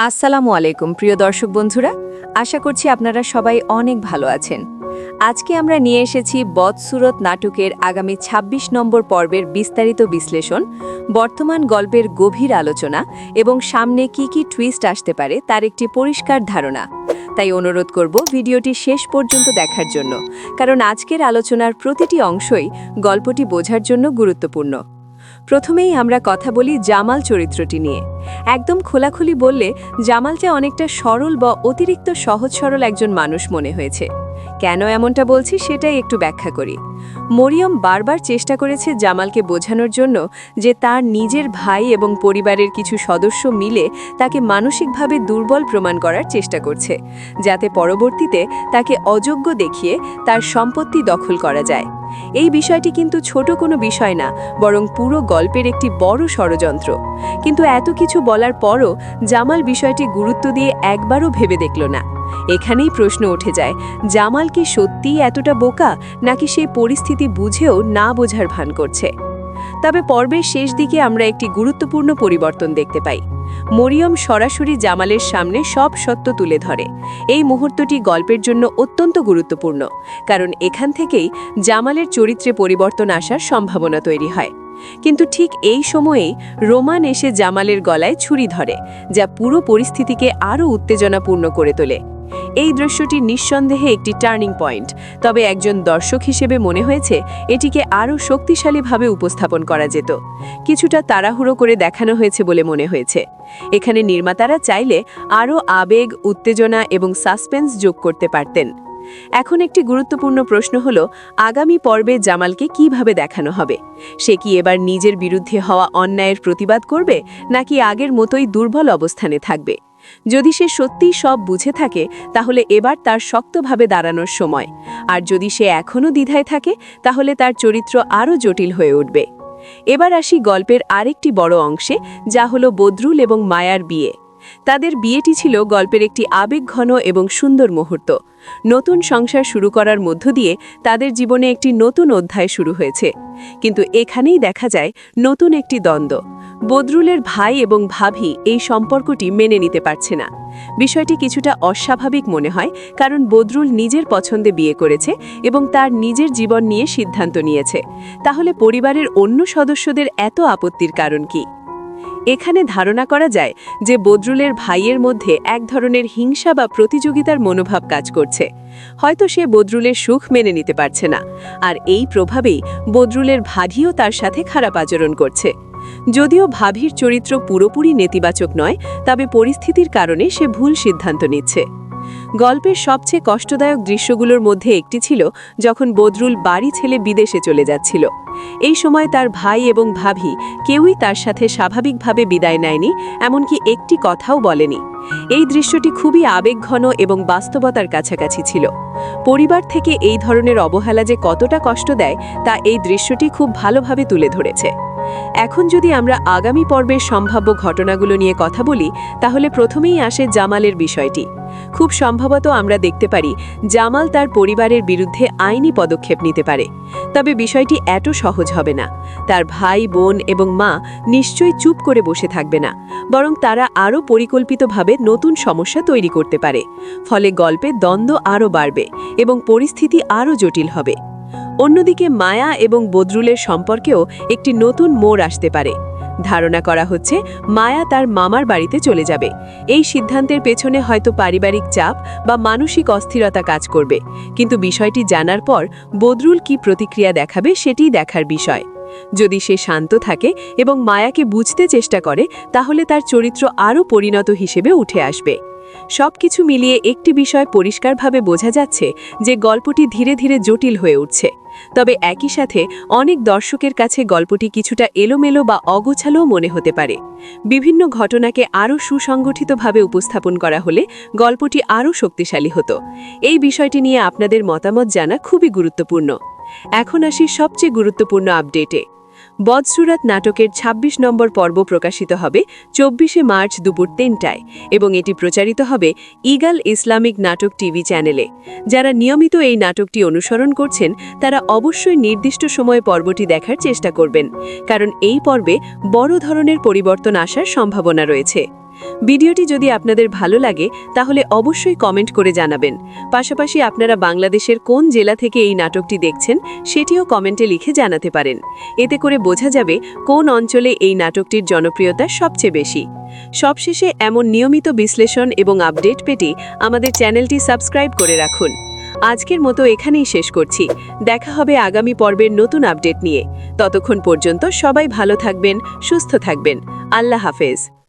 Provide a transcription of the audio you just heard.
আসসালামু আলাইকুম প্রিয় দর্শক বন্ধুরা, আশা করছি আপনারা সবাই অনেক ভালো আছেন। আজকে আমরা নিয়ে এসেছি বদসুরত নাটকের আগামী ২৬ নম্বর পর্বের বিস্তারিত বিশ্লেষণ, বর্তমান গল্পের গভীর আলোচনা এবং সামনে কি কি টুইস্ট আসতে পারে তার একটি পরিষ্কার ধারণা। তাই অনুরোধ করব ভিডিওটি শেষ পর্যন্ত দেখার জন্য, কারণ আজকের আলোচনার প্রতিটি অংশই গল্পটি বোঝার জন্য গুরুত্বপূর্ণ। প্রথমেই আমরা কথা বলি জামাল চরিত্রটি নিয়ে। একদম খোলাখুলি বললে জামালটা অনেকটা সরল বা অতিরিক্ত সহজ সরল একজন মানুষ মনে হয়েছে। কেন এমনটা বলছি সেটাই একটু ব্যাখ্যা করি। মরিয়ম বারবার চেষ্টা করেছে জামালকে বোঝানোর জন্য যে তার নিজের ভাই এবং পরিবারের কিছু সদস্য মিলে তাকে মানসিকভাবে দুর্বল প্রমাণ করার চেষ্টা করছে, যাতে পরবর্তীতে তাকে অযোগ্য দেখিয়ে তার সম্পত্তি দখল করা যায়। এই বিষয়টি কিন্তু ছোট কোনো বিষয় না, বরং পুরো গল্পের একটি বড় ষড়যন্ত্র। কিন্তু এত কিছু বলার পরও জামাল বিষয়টি গুরুত্ব দিয়ে একবারও ভেবে দেখল না। এখানেই প্রশ্ন উঠে যায়, জামাল কি সত্যিই এতটা বোকা, নাকি সেই পরিস্থিতি বুঝেও না বোঝার ভান করছে? তবে পর্বের শেষ দিকে আমরা একটি গুরুত্বপূর্ণ পরিবর্তন দেখতে পাই। মরিয়ম সরাসরি জামালের সামনে সব সত্য তুলে ধরে। এই মুহূর্তটি গল্পের জন্য অত্যন্ত গুরুত্বপূর্ণ, কারণ এখান থেকেই জামালের চরিত্রে পরিবর্তন আসার সম্ভাবনা তৈরি হয়। কিন্তু ঠিক এই সময়েই রোমান এসে জামালের গলায় ছুরি ধরে, যা পুরো পরিস্থিতিকে আরও উত্তেজনাপূর্ণ করে তোলে। এই দৃশ্যটি নিঃসন্দেহে একটি টার্নিং পয়েন্ট, তবে একজন দর্শক হিসেবে মনে হয়েছে এটিকে আরও শক্তিশালীভাবে উপস্থাপন করা যেত। কিছুটা তাড়াহুড়ো করে দেখানো হয়েছে বলে মনে হয়েছে। এখানে নির্মাতারা চাইলে আরও আবেগ, উত্তেজনা এবং সাসপেন্স যোগ করতে পারতেন। এখন একটি গুরুত্বপূর্ণ প্রশ্ন হলো, আগামী পর্বে জামালকে কিভাবে দেখানো হবে? সে কি এবার নিজের বিরুদ্ধে হওয়া অন্যায়ের প্রতিবাদ করবে, নাকি আগের মতোই দুর্বল অবস্থানে থাকবে? যদি সে সত্যিই সব বুঝে থাকে, তাহলে এবার তার শক্তভাবে দাঁড়ানোর সময়। আর যদি সে এখনও দ্বিধায় থাকে, তাহলে তার চরিত্র আরও জটিল হয়ে উঠবে। এবার আসি গল্পের আরেকটি বড় অংশে, যা হলো বদরুল এবং মায়ার বিয়ে। তাদের বিয়েটি ছিল গল্পের একটি আবেগঘন এবং সুন্দর মুহূর্ত। নতুন সংসার শুরু করার মধ্য দিয়ে তাদের জীবনে একটি নতুন অধ্যায় শুরু হয়েছে। কিন্তু এখানেই দেখা যায় নতুন একটি দ্বন্দ্ব। বদরুলের ভাই এবং ভাবি এই সম্পর্কটি মেনে নিতে পারছে না। বিষয়টি কিছুটা অস্বাভাবিক মনে হয়, কারণ বদরুল নিজের পছন্দে বিয়ে করেছে এবং তার নিজের জীবন নিয়ে সিদ্ধান্ত নিয়েছে। তাহলে পরিবারের অন্য সদস্যদের এত আপত্তির কারণ কি? এখানে ধারণা করা যায় যে বদরুলের ভাইয়ের মধ্যে এক ধরনের হিংসা বা প্রতিযোগিতার মনোভাব কাজ করছে। হয়তো সে বদরুলের সুখ মেনে নিতে পারছে না, আর এই প্রভাবেই বদরুলের ভাভিও তার সাথে খারাপ আচরণ করছে। যদিও ভাভির চরিত্র পুরোপুরি নেতিবাচক নয়, তবে পরিস্থিতির কারণে সে ভুল সিদ্ধান্ত নিচ্ছে। গল্পের সবচেয়ে কষ্টদায়ক দৃশ্যগুলোর মধ্যে একটি ছিল যখন বদরুল বাড়ি ছেড়ে বিদেশে চলে যাচ্ছিল। এই সময় তার ভাই এবং ভাবি কেউই তার সাথে স্বাভাবিকভাবে বিদায় নেয়নি, এমনকি একটি কথাও বলেনি। এই দৃশ্যটি খুবই আবেগঘন এবং বাস্তবতার কাছাকাছি ছিল। পরিবার থেকে এই ধরনের অবহেলা যে কতটা কষ্ট দেয়, তা এই দৃশ্যটি খুব ভালোভাবে তুলে ধরেছে। এখন যদি আমরা আগামী পর্বের সম্ভাব্য ঘটনাগুলো নিয়ে কথা বলি, তাহলে প্রথমেই আসে জামালের বিষয়টি। খুব সম্ভবত আমরা দেখতে পারি জামাল তার পরিবারের বিরুদ্ধে আইনি পদক্ষেপ নিতে পারে। তবে বিষয়টি এত সহজ হবে না। তার ভাই, বোন এবং মা নিশ্চয়ই চুপ করে বসে থাকবে না, বরং তারা আরও পরিকল্পিতভাবে নতুন সমস্যা তৈরি করতে পারে। ফলে গল্পে দ্বন্দ্ব আরও বাড়বে এবং পরিস্থিতি আরও জটিল হবে। অন্যদিকে মায়া এবং বদরুলের সম্পর্কেও একটি নতুন মোড় আসতে পারে। ধারণা করা হচ্ছে মায়া তার মামার বাড়িতে চলে যাবে। এই সিদ্ধান্তের পেছনে হয়তো পারিবারিক চাপ বা মানসিক অস্থিরতা কাজ করবে, কিন্তু বিষয়টি জানার পর বদরুল কি প্রতিক্রিয়া দেখাবে সেটিই দেখার বিষয়। যদি সে শান্ত থাকে এবং মায়াকে বুঝতে চেষ্টা করে, তাহলে তার চরিত্র আরও পরিণত হিসেবে উঠে আসবে। সবকিছু মিলিয়ে একটি বিষয় পরিষ্কারভাবে বোঝা যাচ্ছে যে গল্পটি ধীরে ধীরে জটিল হয়ে উঠছে। তবে একই সাথে অনেক দর্শকের কাছে গল্পটি কিছুটা এলোমেলো বা অগোছালোও মনে হতে পারে। বিভিন্ন ঘটনাকে আরও সুসংগঠিতভাবে উপস্থাপন করা হলে গল্পটি আরও শক্তিশালী হতো। এই বিষয়টি নিয়ে আপনাদের মতামত জানা খুবই গুরুত্বপূর্ণ। এখন আসি সবচেয়ে গুরুত্বপূর্ণ আপডেটে। বদসুরত নাটকের ২৬ নম্বর পর্ব প্রকাশিত হবে ২৪শে মার্চ দুপুর ৩টায় এবং এটি প্রচারিত হবে ইগাল ইসলামিক নাটক টিভি চ্যানেলে। যারা নিয়মিত এই নাটকটি অনুসরণ করছেন, তারা অবশ্যই নির্দিষ্ট সময়ে পর্বটি দেখার চেষ্টা করবেন, কারণ এই পর্বে বড় ধরনের পরিবর্তন আসার সম্ভাবনা রয়েছে। ভিডিওটি যদি আপনাদের ভালো লাগে তাহলে অবশ্যই কমেন্ট করে জানাবেন। পাশাপাশি আপনারা বাংলাদেশের কোন জেলা থেকে এই নাটকটি দেখছেন সেটিও কমেন্টে লিখে জানাতে পারেন। এতে করে বোঝা যাবে কোন অঞ্চলে এই নাটকটির জনপ্রিয়তা সবচেয়ে বেশি। সবশেষে এমন নিয়মিত বিশ্লেষণ এবং আপডেট পেতে আমাদের চ্যানেলটি সাবস্ক্রাইব করে রাখুন। আজকের মতো এখানেই শেষ করছি। দেখা হবে আগামী পর্বের নতুন আপডেট নিয়ে। ততক্ষণ পর্যন্ত সবাই ভালো থাকবেন, সুস্থ থাকবেন। আল্লাহ হাফেজ।